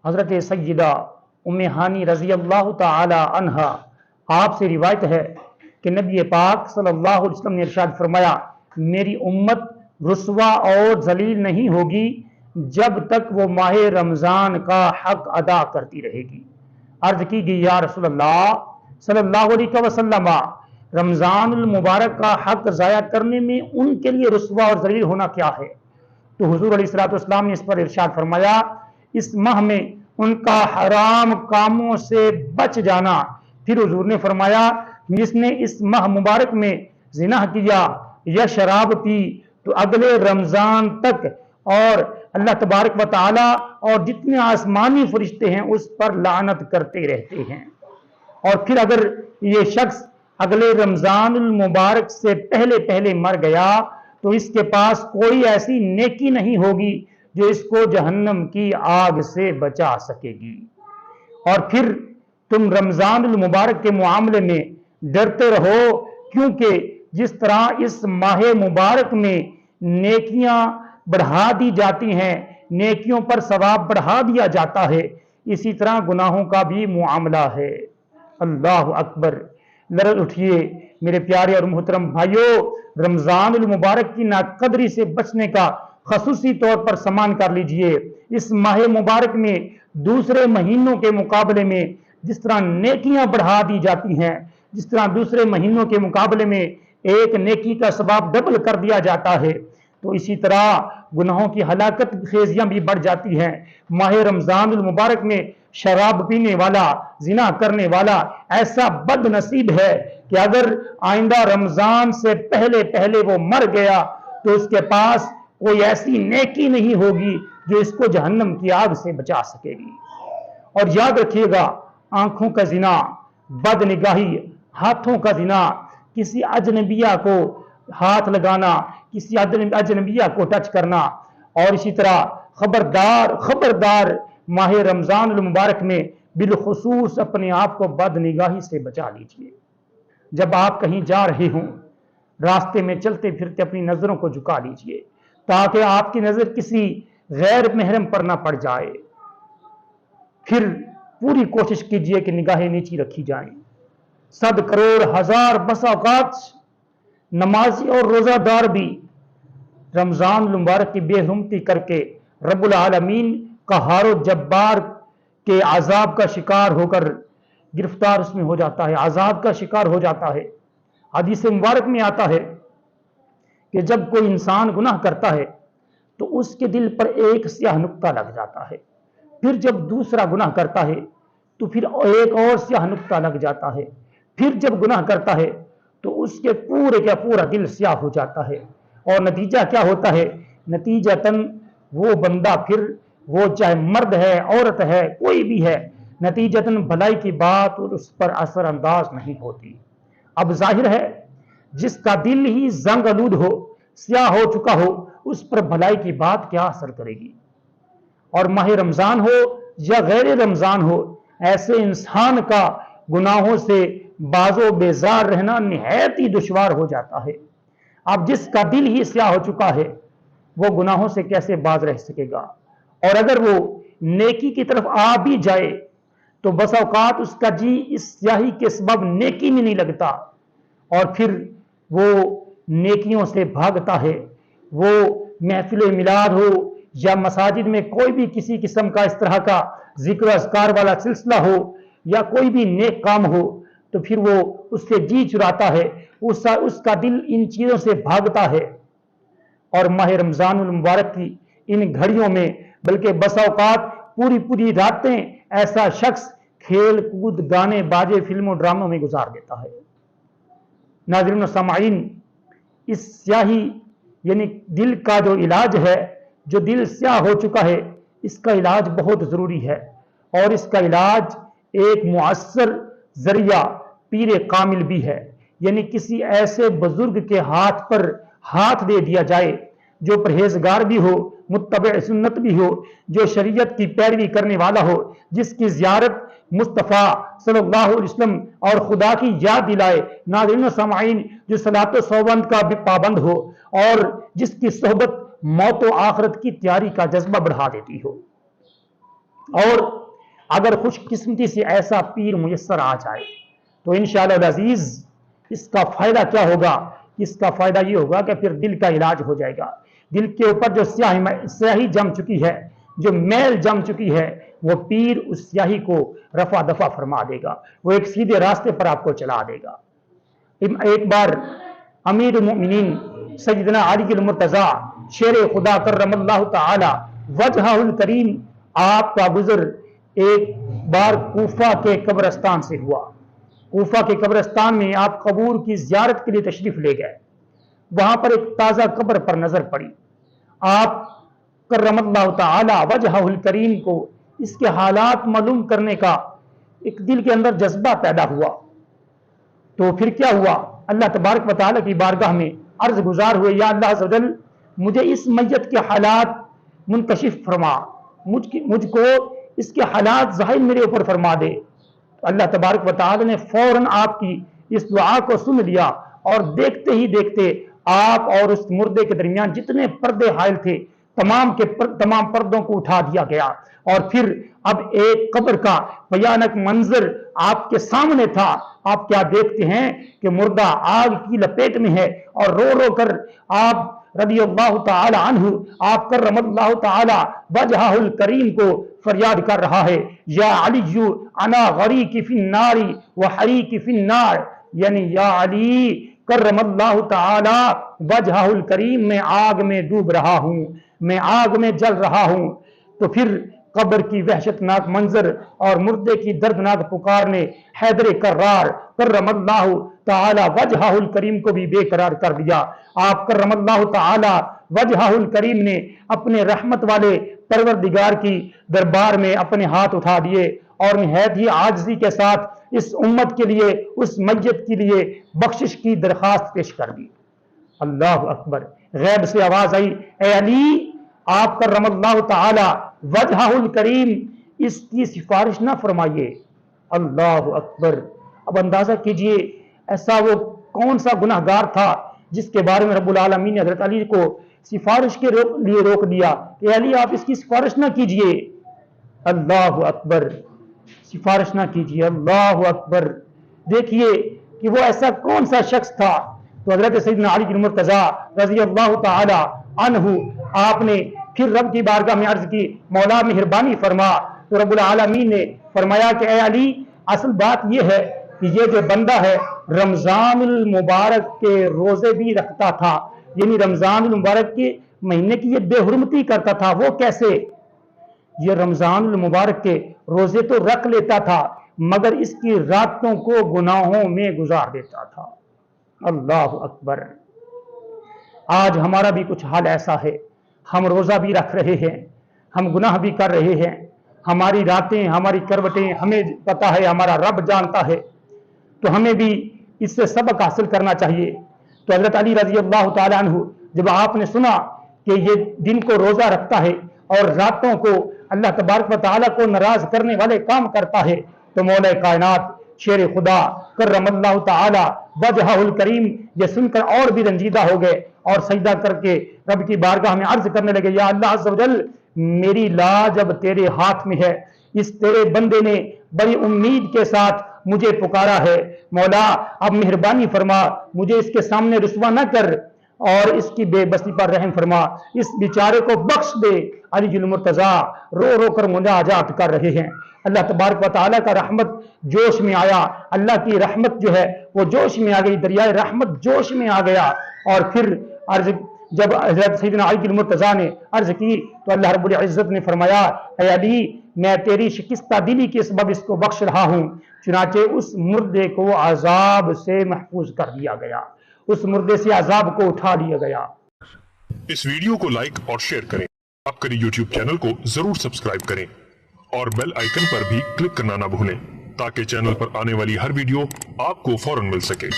حضرت سیدہ ام ہانی رضی اللہ تعالی عنہا آپ سے روایت ہے کہ نبی پاک صلی اللہ علیہ وسلم نے ارشاد فرمایا، میری امت رسوا اور ذلیل نہیں ہوگی جب تک وہ ماہ رمضان کا حق ادا کرتی رہے گی۔ عرض کی گئی یا رسول اللہ صلی اللہ علیہ وسلم، رمضان المبارک کا حق ضائع کرنے میں ان کے لیے رسوا اور ذلیل ہونا کیا ہے؟ تو حضور علیہ الصلوۃ والسلام نے اس پر ارشاد فرمایا، اس ماہ میں ان کا حرام کاموں سے بچ جانا۔ پھر حضور نے فرمایا، جس نے اس ماہ مبارک میں زنا کیا یا شراب پی تو اگلے رمضان تک اور اللہ تبارک و تعالی اور جتنے آسمانی فرشتے ہیں اس پر لعنت کرتے رہتے ہیں۔ اور پھر اگر یہ شخص اگلے رمضان المبارک سے پہلے مر گیا تو اس کے پاس کوئی ایسی نیکی نہیں ہوگی جو اس کو جہنم کی آگ سے بچا سکے گی۔ اور پھر تم رمضان المبارک کے معاملے میں ڈرتے رہو، کیونکہ جس طرح اس ماہ مبارک میں نیکیاں بڑھا دی جاتی ہیں، نیکیوں پر ثواب بڑھا دیا جاتا ہے، اسی طرح گناہوں کا بھی معاملہ ہے۔ اللہ اکبر! لرز اٹھیے میرے پیارے اور محترم بھائیوں، رمضان المبارک کی ناقدری سے بچنے کا خصوصی طور پر سامان کر لیجئے۔ اس ماہ مبارک میں دوسرے مہینوں کے مقابلے میں جس طرح نیکیاں بڑھا دی جاتی ہیں، جس طرح دوسرے مہینوں کے مقابلے میں ایک نیکی کا ثواب ڈبل کر دیا جاتا ہے، تو اسی طرح گناہوں کی ہلاکت خیزیاں بھی بڑھ جاتی ہیں۔ ماہ رمضان المبارک میں شراب پینے والا، زنا کرنے والا ایسا بد نصیب ہے کہ اگر آئندہ رمضان سے پہلے وہ مر گیا تو اس کے پاس کوئی ایسی نیکی نہیں ہوگی جو اس کو جہنم کی آگ سے بچا سکے گی۔ اور یاد رکھیے گا، آنکھوں کا زنا، بد نگاہی، ہاتھوں کا زنا، کسی اجنبیہ کو ہاتھ لگانا، کسی اجنبیہ کو ٹچ کرنا، اور اسی طرح خبردار ماہ رمضان المبارک میں بالخصوص اپنے آپ کو بد نگاہی سے بچا لیجئے۔ جب آپ کہیں جا رہے ہوں، راستے میں چلتے پھرتے اپنی نظروں کو جھکا لیجئے تاکہ آپ کی نظر کسی غیر محرم پر نہ پڑ جائے۔ پھر پوری کوشش کیجئے کہ نگاہیں نیچی رکھی جائیں۔ 100 کروڑ ہزار بس اوقات نمازی اور روزہ دار بھی رمضان المبارک کی بے حرمتی کر کے رب العالمین قہار و جبار کے عذاب کا شکار ہو کر گرفتار اس میں ہو جاتا ہے، عذاب کا شکار ہو جاتا ہے۔ حدیث مبارک میں آتا ہے کہ جب کوئی انسان گناہ کرتا ہے تو اس کے دل پر ایک سیاہ نقطہ لگ جاتا ہے، پھر جب دوسرا گناہ کرتا ہے تو پھر ایک اور سیاہ نقطہ لگ جاتا ہے، پھر جب گناہ کرتا ہے تو اس کے پورے کا پورا دل سیاہ ہو جاتا ہے۔ اور نتیجہ کیا ہوتا ہے؟ نتیجتاً وہ بندہ پھر، وہ چاہے مرد ہے، عورت ہے، کوئی بھی ہے، نتیجتاً بھلائی کی بات اور اس پر اثر انداز نہیں ہوتی۔ اب ظاہر ہے جس کا دل ہی زنگ آلود ہو، سیاہ ہو چکا ہو، اس پر بھلائی کی بات کیا اثر کرے گی؟ اور ماہ رمضان ہو یا غیر رمضان ہو، ایسے انسان کا گناہوں سے باز و بیزار رہنا نہایت ہی دشوار ہو جاتا ہے۔ اب جس کا دل ہی سیاہ ہو چکا ہے وہ گناہوں سے کیسے باز رہ سکے گا؟ اور اگر وہ نیکی کی طرف آ بھی جائے تو بس اوقات اس کا جی اس سیاہی کے سبب نیکی میں نہیں لگتا، اور پھر وہ نیکیوں سے بھاگتا ہے۔ وہ محفل میلاد ہو یا مساجد میں کوئی بھی کسی قسم کا اس طرح کا ذکر و اذکار والا سلسلہ ہو یا کوئی بھی نیک کام ہو تو پھر وہ اس سے جی چراتا ہے، اس کا دل ان چیزوں سے بھاگتا ہے۔ اور ماہ رمضان المبارک کی ان گھڑیوں میں بلکہ بس اوقات پوری راتیں ایسا شخص کھیل کود، گانے باجے، فلموں ڈراموں میں گزار دیتا ہے۔ ناظرین و سامعین، اس سیاہی یعنی دل کا جو علاج ہے، جو دل سیاہ ہو چکا ہے، اس کا علاج بہت ضروری ہے، اور اس کا علاج ایک مؤثر ذریعہ پیر کامل بھی ہے، یعنی کسی ایسے بزرگ کے ہاتھ پر ہاتھ دے دیا جائے جو پرہیزگار بھی ہو، متبع سنت بھی ہو، جو شریعت کی پیروی کرنے والا ہو، جس کی زیارت مصطفیٰ صلی اللہ علیہ وسلم اور خدا کی یاد دلائے۔ ناظرین و سامعین، جو صلاۃ و سوگند کا بھی پابند ہو اور جس کی صحبت موت و آخرت کی تیاری کا جذبہ بڑھا دیتی ہو۔ اور اگر خوش قسمتی سے ایسا پیر میسر آ جائے تو انشاءاللہ العزیز اس کا فائدہ کیا ہوگا؟ اس کا فائدہ یہ ہوگا کہ پھر دل کا علاج ہو جائے گا. دل کے اوپر جو سیاہی جم چکی ہے، جو میل جم چکی ہے، وہ پیر اس سیاہی کو رفع دفع فرما دے گا، وہ ایک سیدھے راستے پر آپ کو چلا دے گا. ایک بار امیر المؤمنین سیدنا علی المرتضیٰ شیر خدا کرم اللہ تعالی وجہہ الکریم آپ کا گزر ایک بار کوفہ کے قبرستان سے ہوا. کوفہ کے قبرستان میں آپ قبور کی زیارت کے لیے تشریف لے گئے. وہاں پر ایک تازہ قبر پر نظر پڑی. آپ کرم اللہ تعالی وجہہ الکریم کو اس کے حالات معلوم کرنے کا ایک دل کے اندر جذبہ پیدا ہوا. تو پھر کیا ہوا؟ اللہ تبارک و تعالی کی بارگاہ میں عرض گزار ہوئے، یا اللہ عز و جل مجھے اس میت کے حالات منکشف فرما، مجھ کو اس کے حالات ظاہر میرے اوپر فرما دے. تو اللہ تبارک و تعالی نے فوراً آپ کی اس دعا کو سن لیا، اور دیکھتے ہی دیکھتے آپ اور اس مردے کے درمیان جتنے پردے حائل تھے تمام پردوں کو اٹھا دیا گیا. اور پھر اب ایک قبر کا بھیانک منظر آپ کے سامنے تھا. آپ کیا دیکھتے ہیں کہ مردہ آگ کی لپیٹ میں ہے، اور رو رو کر آپ رضی اللہ تعالی عنہ، آپ کرم اللہ تعالی وجہہ الکریم کو فریاد کر رہا ہے، یا علی انا غریق فی النار وحریق فی النار، یعنی یا علی کرم اللہ تعالی وجہہ الکریم، میں آگ میں ڈوب رہا ہوں، میں آگ میں جل رہا ہوں. تو پھر قبر کی وحشت ناک منظر اور مردے کی دردناک پکار نے حیدر کرار کرم اللہ تعالی وجہہ الکریم کو بھی بے قرار کر دیا. آپ کرم اللہ تعالی وجہہ الکریم نے اپنے رحمت والے پروردگار کی دربار میں اپنے ہاتھ اٹھا دیے، اور نہایت ہی عاجزی کے ساتھ اس امت کے لیے، اس میت کے لیے بخشش کی درخواست پیش کر دی. اللہ اکبر! غیب سے آواز آئی، اے علی آپ کرم اللہ تعالی وجہہ الکریم اس کی سفارش نہ فرمائیے. اللہ اکبر! اب اندازہ کیجئے ایسا وہ کون سا گناہ گار تھا جس کے بارے میں رب العالمین نے حضرت علی کو سفارش کے لیے روک دیا کہ علی آپ اس کی سفارش نہ کیجئے. اللہ اکبر! سفارش نہ کیجئے. اللہ اکبر! دیکھیے کہ وہ ایسا کون سا شخص تھا. تو حضرت سیدنا علی المرتضیٰ رضی اللہ تعالی عنہ آپ نے پھر رب کی بارگاہ میں عرض کی، مولا مہربانی فرما. تو رب العالمین نے فرمایا کہ اے علی اصل بات یہ ہے کہ یہ جو بندہ ہے رمضان المبارک کے روزے بھی رکھتا تھا، یعنی رمضان المبارک کے مہینے کی یہ بے حرمتی کرتا تھا. وہ کیسے؟ یہ رمضان المبارک کے روزے تو رکھ لیتا تھا مگر اس کی راتوں کو گناہوں میں گزار دیتا تھا. اللہ اکبر! آج ہمارا بھی کچھ حال ایسا ہے، ہم روزہ بھی رکھ رہے ہیں، ہم گناہ بھی کر رہے ہیں، ہماری راتیں، ہماری کروٹیں ہمیں پتا ہے، ہمارا رب جانتا ہے. تو ہمیں بھی اس سے سبق حاصل کرنا چاہیے. تو حضرت علی رضی اللہ تعالی عنہ جب آپ نے سنا کہ یہ دن کو روزہ رکھتا ہے اور راتوں کو اللہ تبارک و تعالیٰ کو ناراض کرنے والے کام کرتا ہے، تو مولا کائنات شیر خدا کرم اللہ تعالی وجہہ الکریم یہ سن کر اور بھی رنجیدہ ہو گئے، اور سجدہ کر کے رب کی بارگاہ میں عرض کرنے لگے، یا اللہ عز و جل میری لاج اب تیرے ہاتھ میں ہے. اس تیرے بندے نے بڑی امید کے ساتھ مجھے پکارا ہے، مولا اب مہربانی فرما، مجھے اس کے سامنے رسوا نہ کر اور اس کی بے بسی پر رحم فرما، اس بیچارے کو بخش دے. علی المرتضیٰ رو رو کر مناجات کر رہے ہیں. اللہ تبارک و تعالیٰ کا رحمت جوش میں آیا، اللہ کی رحمت جو ہے وہ جوش میں آ گئی، دریائے رحمت جوش میں آ گیا. اور پھر جب حضرت سیدنا علی المرتضیٰ نے عرض کی تو اللہ رب العزت نے فرمایا، اے علی میں تیری شکستہ دلی کے سبب اس کو بخش رہا ہوں. چنانچہ اس مردے کو عذاب سے محفوظ کر دیا گیا، اس مردے سے عذاب کو اٹھا لیا گیا. اس ویڈیو کو لائک اور شیئر کریں. آپ کے یوٹیوب چینل کو ضرور سبسکرائب کریں اور بیل آئیکن پر بھی کلک کرنا نہ بھولیں تاکہ چینل پر آنے والی ہر ویڈیو آپ کو فوراً مل سکے.